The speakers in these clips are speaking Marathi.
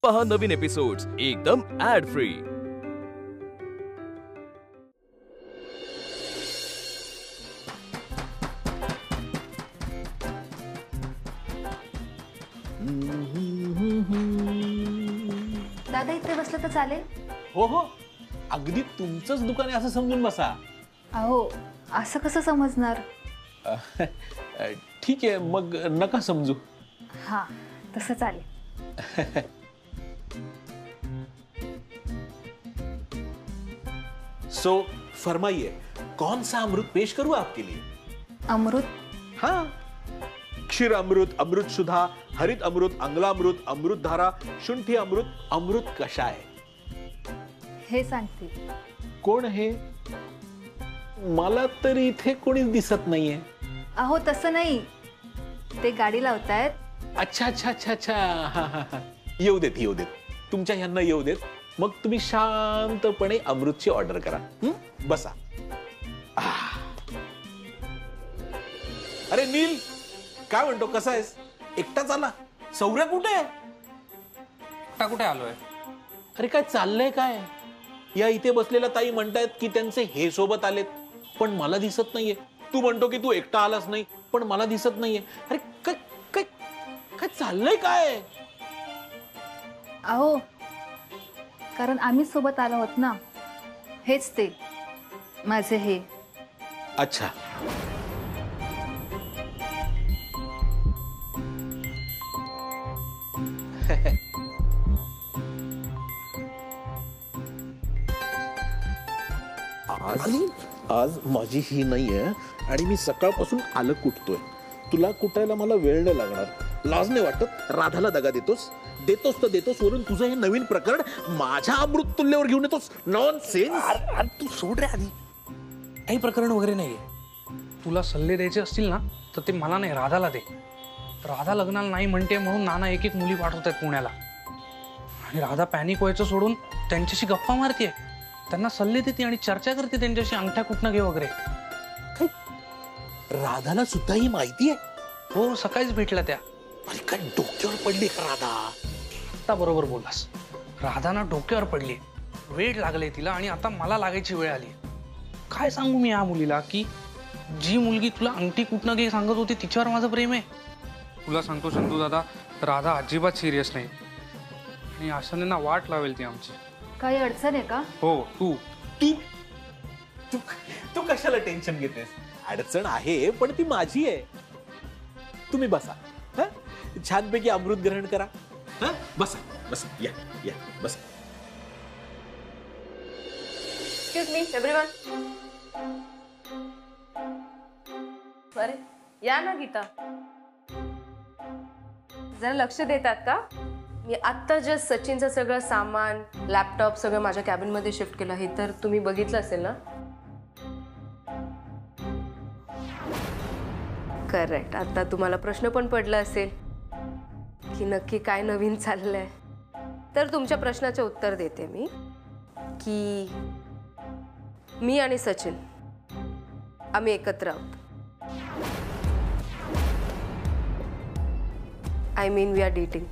पहा नवीन एपिसोड्स एकदम ऍड फ्री। दादा इथे बसलं तर चालेल? हो हो, अगदी तुमचंच दुकान आहे असं समजून बसा। अहो, असं कसं समजणार? ठीक आहे, मग नका समजू। हाँ, तसं चालेल। सो फरमाइए, कौन सा अमृत पेश करूं आपके लिए? अमृत? हाँ, क्षीर अमृत, अमृत सुधा, हरित अमृत, अंगलामृत, अमृत धारा, शुंठी अमृत, अमृत कषाय। हे सांगते। कोण हे? मला तर इथे कोणीच दिसत नाहीये। अहो तसं नाही, ते गाडी लावतायत। अच्छा अच्छा अच्छा अच्छा, हा हा हा, येऊ देत तुमच्या ह्यांना येऊ देत, मग तुम्ही शांतपणे अमृतची ऑर्डर करा। बसा। अरे नील, काय म्हणतो, कसा आहेस? एकटाच आला? सौर्या कुठे आहे? एकटा कुठे आलोय? अरे काय चाललंय काय? या इथे बसलेल्या ताई म्हणतायत की त्यांचे हे सोबत आलेत, पण मला दिसत नाहीये। तू म्हणतो की तू एकटा आलास नाही, पण मला दिसत नाहीये। अरे काय काय काय चाललंय काय? अहो, कारण आम्ही सोबत आलो आहोत ना, हेच ते माझे हे। अच्छा, आज माझी ही नाहीये आणि मी सकाळपासून आलं कुठतोय। तुला कुटायला मला वेळ नाही लागणार, लाज नाही वाटत? राधाला दगा देतोस तर देतोस, वरून तुझं हे नवीन प्रकरण माझ्या अमृत तुल्ल्यावर घेऊन येतोस। नॉनसेन्स। तू सोड रे आधी, काही प्रकरण वगैरे नाहीये। तुला सल्ले द्यायचे असतील ना तर ते मला नाही, राधाला दे। राधा लग्नाला नाही म्हणते म्हणून नाना एक मुली पाठवतात पुण्याला, आणि राधा पॅनिक व्हायचं सोडून त्यांच्याशी गप्पा मारते, त्यांना सल्ले देते आणि चर्चा करते त्यांच्याशी, अंगठ्या कुठनं घे वगैरे। राधाला सुद्धा ही माहिती आहे? हो, सकाळीच भेटल्या त्या। अरे काय डोक्यावर पडली का राधा? आता बरोबर बोललास, राधा ना डोक्यावर पडली, वेळ लागले तिला, आणि आता मला लागायची वेळ आली। काय सांगू मी या मुलीला की जी मुलगी तुला अंगठी कुठनं घे सांगत होती तिच्यावर माझं प्रेम आहे। तुला सांगतो चंदू दादा, राधा अजिबात सिरियस नाही, आणि अशाने ना वाट लावेल ती आमची। काही अडचण आहे का? हो, तू तू तू तू कशाला टेन्शन घेतेस? अडचण आहे पण ती माझी आहे। तुम्ही बसा, छानपैकी अमृत ग्रहण करा। बसा बसा, या या बसा। एक्सक्यूज मी एव्हरीवन, अरे या ना गीता, जरा लक्ष देतात का? मी आत्ता जस्ट सचिनचं सगळं सामान, लॅपटॉप सगळं माझ्या कॅबिन मध्ये शिफ्ट केलं, हे तर तुम्ही बघितलं असेल ना? करेक्ट। आता तुम्हाला प्रश्न पण पडला असेल की नक्की काय नवीन चाललंय, तर तुमच्या प्रश्नाचे उत्तर देते मी की मी आणि सचिन आम्ही एकत्र आहोत। I mean we are dating.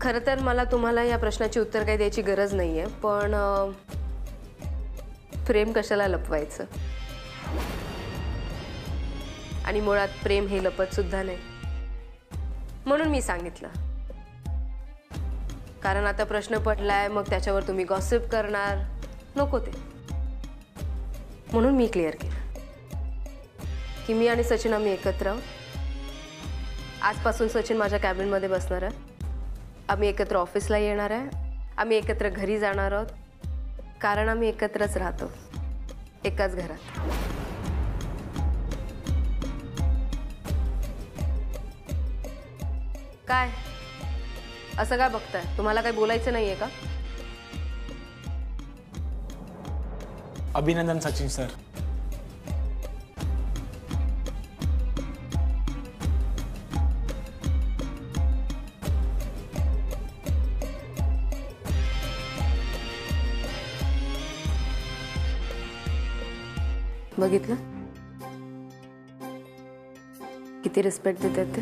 खरं तर मला तुम्हाला या प्रश्नाची उत्तर काही द्यायची गरज नाहीये, पण प्रेम कशाला लपवायचं? आणि मुळात प्रेम हे लपत सुद्धा नाही, म्हणून मी सांगितलं। कारण आता प्रश्न पडलाय, मग त्याच्यावर तुम्ही गॉसिप करणार, नको ते, म्हणून मी क्लिअर केलं की मी आणि सचिन आम्ही एकत्र आहोत। आजपासून सचिन माझ्या कॅबिनमध्ये बसणार आहे, आम्ही एकत्र ऑफिसला येणार आहे, आम्ही एकत्र घरी जाणार आहोत, कारण आम्ही एकत्रच राहतो एकाच घरात। काय असं काय बघताय? तुम्हाला काय बोलायचं नाहीये का? अभिनंदन सचिन सर। बघितलं किती रिस्पेक्ट देतात ते?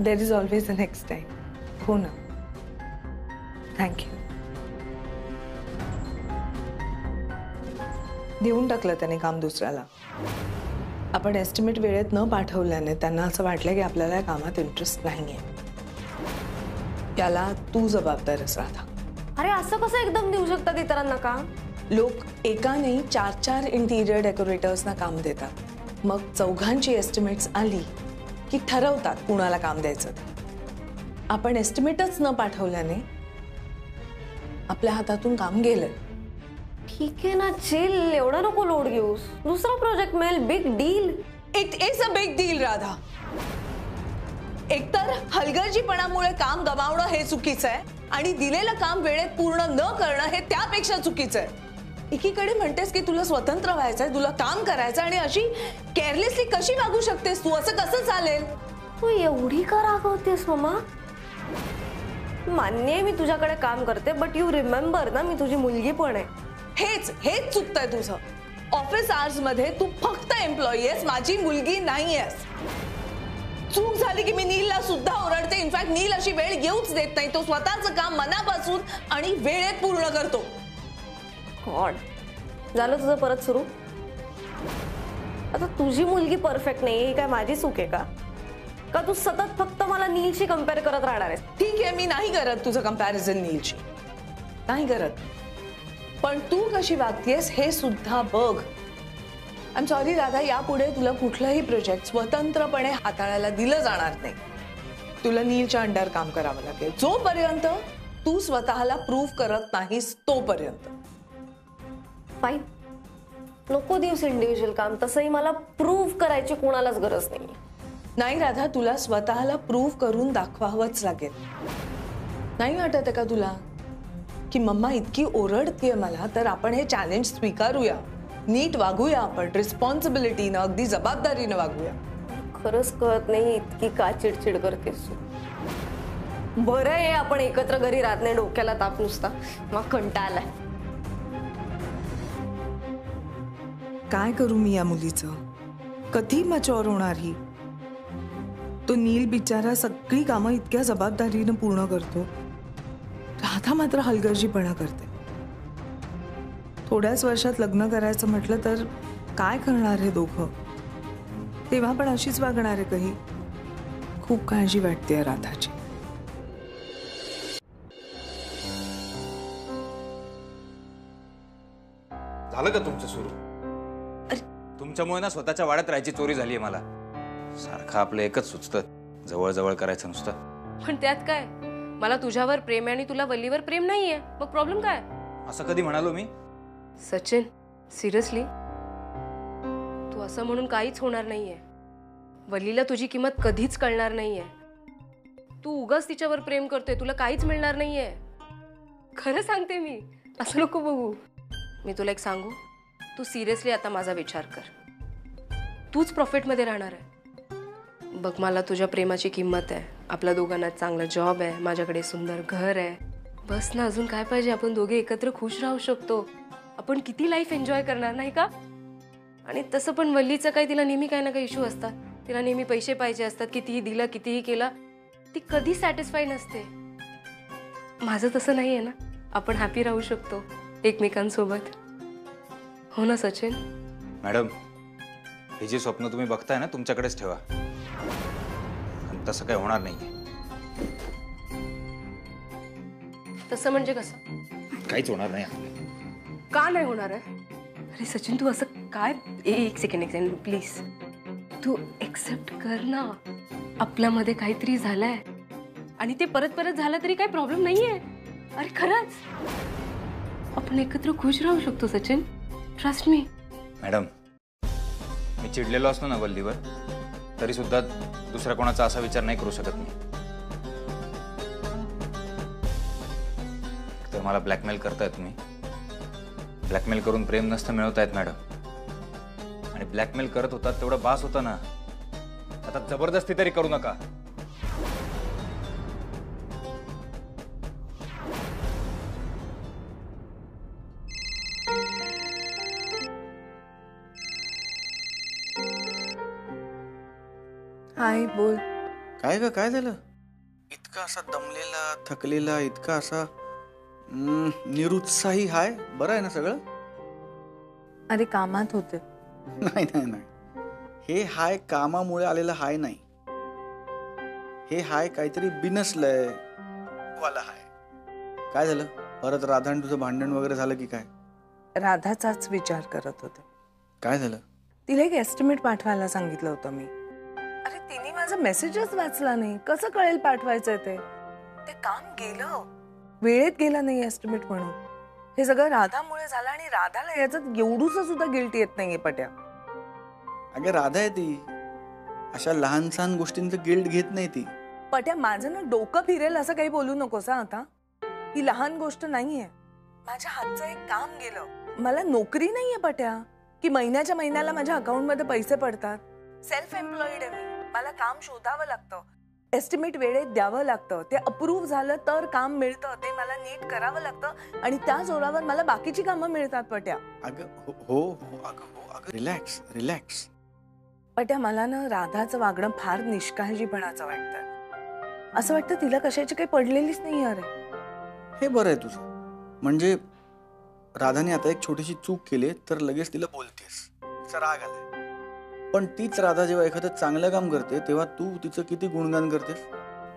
There is always a next time. हो ना. थँक्यू. देऊन टाकलं त्याने काम दुसऱ्याला. आपण एस्टिमेट वेळेत न पाठवल्याने त्यांना असं वाटलं की आपल्याला या कामात इंटरेस्ट नाहीये. याला तू जबाबदार आहेस राधा. अरे असं कसं एकदम देऊ शकतात इतरांना काम? लोक एका नाही 4-4 इंटिरियर डेकोरेटर्सना काम देतात. मग चौघांची एस्टिमेट्स आली की ठरवतात कुणाला काम द्यायचं ते. आपण एस्टिमेटच न पाठवल्याने आपल्या हातातून काम गेलं. ठीक आहे ना, चिल. एवढा नको लोड घेऊस. दुसरा प्रोजेक्ट मिळेल. Big deal. It is a big deal Radha. एकतर हलगर्जीपणामुळे काम गमावणं हे चुकीचं आहे आणि दिलेलं काम वेळेत पूर्ण न करणं हे त्यापेक्षा चुकीचं आहे. एकीकडे म्हणतेस की तुला स्वतंत्र व्हायचंय, तुला काम करायचं, आणि अशी केअरलेसली कशी वागू शकतेस तू? असं कसं चालेल? तू एवढी का रागवतेस मम्मा? मान्य आहे मी तुझ्याकडे काम करते, बट यू रिमेंबर ना मी तुझी मुलगी पण आहे. हेच चुकतंय तुझं. ऑफिस आवर्स मध्ये तू फक्त एम्प्लॉई आहेस, माझी मुलगी नाही आहेस. चूक झाली की मी नीलला सुद्धा ओरडते. इनफॅक्ट नील अशी वेळ येऊच देत नाही. तो स्वतःचं काम मनापासून आणि वेळेत पूर्ण करतो. गॉड, झालं तुझं परत सुरू? आता तुझी मुलगी परफेक्ट नाही, ही काय माझी चूक आहे का तू सतत फक्त मला नीलशी कम्पेअर करत राहणार आहेस? ठीक आहे, मी नाही करत तुझं कंपॅरिझन नीलशी, नाही करत. पण तू कशी वागतेस हे सुद्धा बघ. आय एम सॉरी राधा, यापुढे तुला कुठलंही प्रोजेक्ट स्वतंत्रपणे हाताळायला दिलं जाणार नाही. तुला नीलच्या अंडर काम करावं लागेल जोपर्यंत तू स्वतःला प्रूव्ह करत नाहीस तोपर्यंत. फाईन, नको दिवस इंडिव्हिज्युअल काम. तसंही मला प्रूव्ह करायची कोणालाच गरज नाही. नाही राधा, तुला स्वतःला प्रूव्ह करून दाखवावंच लागेल. नाही वाटत आहे का तुला की मम्मा इतकी ओरडतीये मला, तर आपण हे चॅलेंज स्वीकारूया, नीट वागूया, आपण रिस्पॉन्सिबिलिटीनं, अगदी जबाबदारीनं वागूया. खरंच कळत नाही इतकी का चिडचिड करतेस तू. बरं आहे आपण एकत्र घरी राहत नाही, डोक्याला ताप नुसता. मग कंटाळा आलाय. काय करू मी या मुलीचं? कधी मॅच्युअर होणार ही? तो नील बिचारा सगळी कामं इतक्या जबाबदारीनं पूर्ण करतो, राधा मात्र हलगर्जीपणा करते. थोड्याच वर्षात लग्न करायचं म्हटलं तर काय करणार हे दोघं? तेव्हा पण अशीच वागणार आहे काही? खूप काळजी वाटते राधाची. झालं का तुमचं सुरू? तुमच्यामुळे ना स्वतःच्या वाड्यात राहायची चोरी झालीये मला. सारखं आपलं एकच सुचतं, जवळ जवळ करायचं नुसतं. पण त्यात काय? मला तुझ्यावर प्रेम आहे आणि तुला वल्लीवर प्रेम नाहीये, मग प्रॉब्लेम काय? असं कधी म्हणालो मी? सचिन, सिरियसली तू असं म्हणून काहीच होणार नाहीये. वल्लीला तुझी किंमत कधीच कळणार नाहीये. तू उगाच तिच्यावर प्रेम करतोय, तुला काहीच मिळणार नाहीये. खरं सांगते मी, असं नको बघू. मी तुला एक सांगू, तू सिरियसली आता माझा विचार कर. तूच प्रॉफिटमध्ये राहणार आहे. बघ, मला तुझ्या प्रेमाची किंमत आहे. आपल्या दोघांना चांगला जॉब आहे, माझ्याकडे सुंदर घर आहे. बस ना, अजून काय पाहिजे? आपण दोघे एकत्र खुश राहू शकतो. आपण किती लाईफ एन्जॉय करणार नाही का? आणि तसं पण वल्लीचं काय, तिला नेहमी काही ना काही इश्यू असतात. तिला नेहमी पैसे पाहिजे असतात. कितीही दिलं, कितीही केलं, ती कधी सॅटिस्फाय नसते. माझं तसं नाही आहे ना. आपण हॅपी राहू शकतो एकमेकांसोबत. हो ना सचिन? मॅडम, हे जे स्वप्न तुम्ही बघताय ना, तुमच्याकडेच ठेवा. आणि तसं काही होणार नाहीये. तसं म्हणजे कसं? काहीच होणार नाही. का नाही होणार आहे? अरे सचिन, तू असं काय? एक सेकंड प्लीज. तू एक्सेप्ट कर ना, आपल्यामध्ये काहीतरी झालंय आणि ते परत परत झालं तरी काही प्रॉब्लेम नाहीये. अरे खरंच आपण एकत्र खुश राहू शकतो सचिन. Trust me. मॅडम, मी चिडलेलो असतो ना वल्लीवर, तरी सुद्धा दुसऱ्या कोणाचा असा विचार नाही करू शकत मी. तर मला ब्लॅकमेल करताय तुम्ही. ब्लॅकमेल करून प्रेम नसतं मिळवतायत मॅडम. आणि ब्लॅकमेल करत होतात तेवढं बास होतं ना. आता जबरदस्ती तरी करू नका. हाय, बोल. काय ग, काय झालं? इतका असा दमलेला, थकलेला, इतका असा निरुत्साही हाय? बरं आहे ना सगळं? अरे कामात होते. नाही नाही नाही, हे हाय कामामुळे आलेलं हाय नाही. हे हाय काहीतरी बिनसलंय वाला हाय. काय झालं? परत राधा आणि तुझं भांडण वगैरे झालं की काय? राधाचाच विचार करत होते. काय झालं? तिला एक एस्टिमेट पाठवायला सांगितलं होतं मी. अरे तिने माझा मेसेजच वाचला नाही. कसं कळेल पाठवायचंय ते? ते काम गेलं, वेळेत गेलं नाही एस्टिमेट म्हणून. हे सगळं राधामुळे झालं आणि राधाला याच्यात एवढूच सुद्धा गिल्ट येत नाहीये पट्या. अगं राधा आहे ती, अशा लहान सहान गोष्टींचं गिल्ट घेत नाही ती. पट्या माझं ना डोकं फिरेल असं काही बोलू नकोस हा आता. ही लहान गोष्ट नाहीये. माझ्या हातचं एक काम गेलं. मला नोकरी नाहीये पट्या की महिन्याच्या महिन्याला माझ्या अकाउंट मध्ये पैसे पडतात. सेल्फ एम्प्लॉईड आहे मी. मला काम शोधावं लागतं, एस्टिमेट वेळेत द्यावं लागतं, ते अप्रूव्ह झालं तर काम मिळतं, ते मला नीट करावं लागतं आणि त्या जोरावर मला बाकीची कामं मिळतात पट्या. अगं हो, रिलॅक्स रिलॅक्स. पट्या मला ना राधाचं वागणं फार निष्काळजीपणाचं वाटतं. असं वाटतं तिला कशाची काही पडलेलीच नाही. अरे हे बरं आहे तुझं. म्हणजे राधाने आता एक छोटीशी चूक केली तर लगेच तिला बोलतेस, तिचा राग आलाय. पण तीच राधा जेव्हा एखादं चांगलं काम करते तेव्हा तू तिचं किती गुणगान करतेस.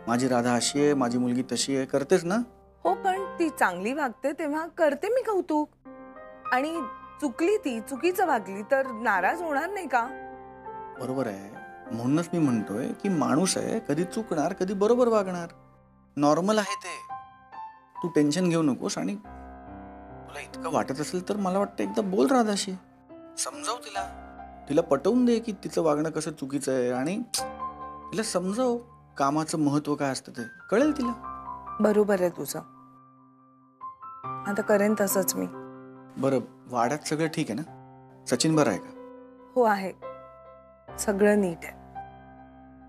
माझी राधा अशी आहे, माझी मुलगी तशी आहे, करतेस ना? हो, पण ती चांगली वागते तेव्हा करते मी कौतुक. आणि चुकली, ती चुकीचं वागली तर नाराज होणार नाही का? बरोबर आहे. म्हणूनच मी म्हणतोय की माणूस आहे, कधी चुकणार कधी बरोबर वागणार. नॉर्मल आहे ते. तू टेन्शन घेऊ नकोस. आणि तुला इतकं वाटत असेल तर मला वाटतं एकदा बोल राधाशी, समजाव तिला पटवून दे की तिचं वागणं कसं चुकीचं आहे आणि तिला समजाव कामाचं महत्व काय असतं ते कळेल तिला. बरोबर आहे तुझं. आता करेन तसंच मी. बरं, वाड्यात सगळं ठीक आहे ना? सचिन बरं आहे का? हो आहे, सगळं नीट आहे.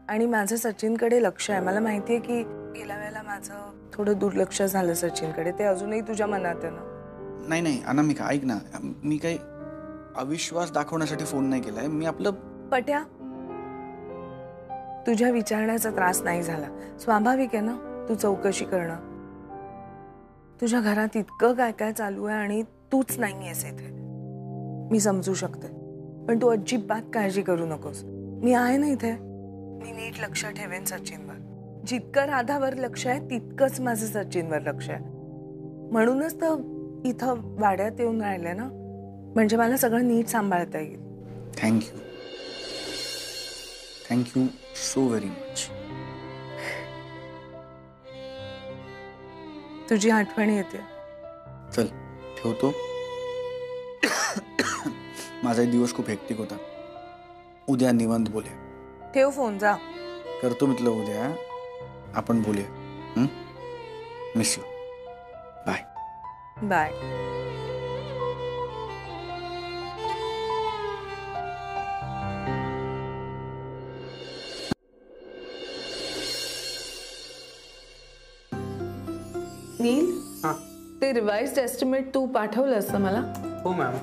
आणि माझं सचिनकडे लक्ष आहे. मला माहितीये की गेल्या वेळेला माझं थोडं दुर्लक्ष झालं सचिनकडे. ते अजूनही तुझ्या मनात आहे ना? नाही अनामिका, ऐक ना, मी काही अविश्वास दाखवण्यासाठी फोन नाही केलाय. मी आपलं पट्या, तुझ्या विचारण्याचा त्रास नाही झाला. स्वाभाविक आहे ना तू चौकशी करणं. तुझ्या घरात इतकं काय काय चालू आहे आणि तूच नाहीयेस इथे. मी समजू शकते, पण तू अजिबात काळजी करू नकोस. मी आहे ना इथे. मी नीट लक्ष ठेवेन सचिनवर. जितकं राधावर लक्ष आहे तितकंच माझं सचिनवर लक्ष आहे. म्हणूनच तर इथं वाड्यात येऊन राहिले ना, म्हणजे मला सगळं नीट सांभाळता येईल. Thank you so very much. तुझी आठवण येते. चल ठेवतो. माझा दिवस खूप हेक्टिक होता. उद्या निवांत बोलूया. ठेव फोन, जा. करतो मित्र उद्या आपण बोलूया. Miss you. Bye bye. Neel, ते रिवाइज्ड एस्टिमेट तू पाठवलंस ना मला? हो मॅम.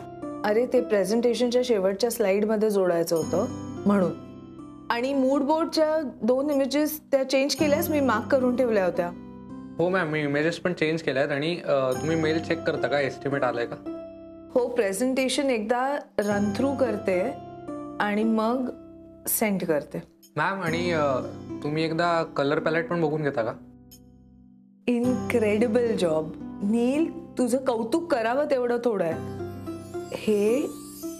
अरे ते प्रेझेंटेशनच्या शेवटच्या स्लाइड मध्ये जोडायचं होतं म्हणून. आणि मूड बोर्डच्या 2 इमेजेस त्या चेंज केल्यास, मी मार्क करून ठेवल्या होत्या. हो मॅम, मी इमेजेस पण चेंज केल्यात. आणि तुम्ही मेल चेक करता का, एस्टिमेट आलाय का? हो, प्रेझेंटेशन एकदा रन थ्रू करते आणि मग सेंड करते. मॅम, आणि तुम्ही एकदा कलर पॅलेट पण बघून घेता का? इनक्रेडिबल जॉब नील. तुझं कौतुक करावं तेवढं थोडं आहे. हे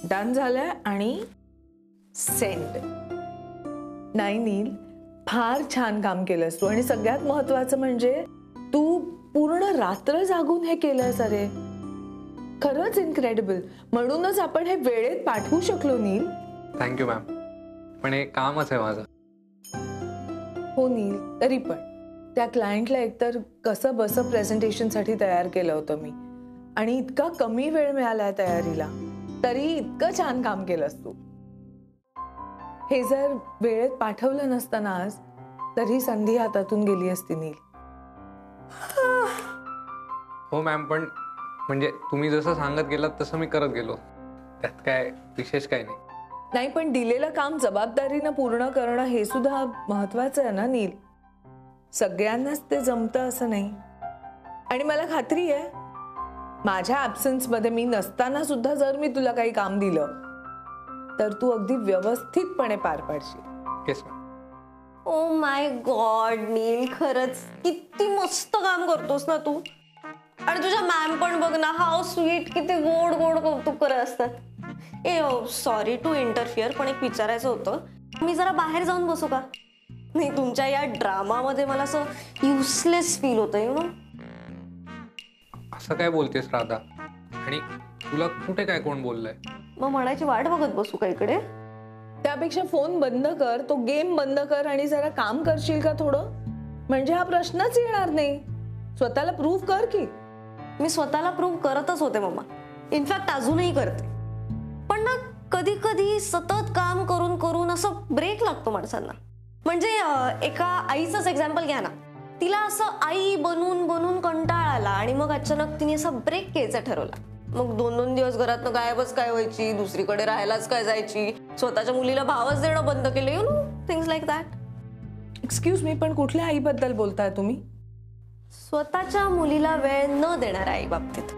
डन झालंय आणि सेंड. नाही नील, फार छान काम केलंस तू. आणि सगळ्यात महत्वाचं म्हणजे तू पूर्ण रात्र जागून हे केलंस. अरे खरंच इनक्रेडिबल. म्हणूनच आपण हे वेळेत पाठवू शकलो नील. थँक्यू मॅम, पण हे कामच आहे माझं. हो नील, तरी पण त्या क्लायंटला एकतर कसं बसं प्रेझेंटेशनसाठी तयार केलं होतं मी. आणि इतका कमी वेळ मिळालाय तयारीला, तरी इतकं छान काम केलंस तू. हे जर वेळेत पाठवलं नसतं ना आज, तरी संधी हातातून गेली असती नील. हो मॅम, पण म्हणजे तुम्ही जसं सांगत गेलात तसं मी करत गेलो. त्यात काय विशेष काय नाही. नाही, पण दिलेलं काम जबाबदारीनं पूर्ण करणं हे सुद्धा महत्वाचं आहे ना नील. सगळ्यांनाच ते जमतं असं नाही. आणि मला खात्री आहे माझ्या ॲब्सेन्स मध्ये मी नसताना सुद्धा जर मी तुला काही काम दिलं तर तू अगदी व्यवस्थितपणे पार पाडशील. Yes ma'am. Oh my God Neel, खरंच किती मस्त काम करतोस ना तू. आणि तुझ्या मॅम पण बघ ना, हाऊ स्वीट, किती गोड गोड कौतुक करत असतात. ए सॉरी टू इंटरफिअर, पण एक विचारायचं होतं, मी जरा बाहेर जाऊन बसू का? नाही, तुमच्या या ड्रामामध्ये मला असं युसलेस फील होतं, यु नो. असं काय बोलतेस राधा? आणि तुला कुठे काय कोण बोललंय? मग म्हणायची वाट बघत बसू का इकडे? त्यापेक्षा फोन बंद कर, तो गेम बंद कर आणि जरा काम करशील का थोडं? म्हणजे हा प्रश्नच येणार नाही. स्वतःला प्रूव्ह कर की. मी स्वतःला प्रूव्ह करतच होते मम्मा, इनफॅक्ट अजूनही करते. पण ना कधी कधी सतत काम करून करून असं ब्रेक लागतो माणसांना. म्हणजे एका आईचंच एक्झाम्पल घ्या ना. तिला असं आई बनून बनून कंटाळा आला आणि मग अचानक तिने असा ब्रेक घ्यायचा ठरवला. मग 2-2 दिवस घरातनं गायबच काय व्हायची, दुसरीकडे राहायलाच काय जायची, स्वतःच्या मुलीला भावच देणं बंद केलं, you know, things like that. Excuse me, पण कुठल्या आईबद्दल बोलताय तुम्ही? स्वतःच्या मुलीला वेळ न देणाऱ्या आई बाबतीत.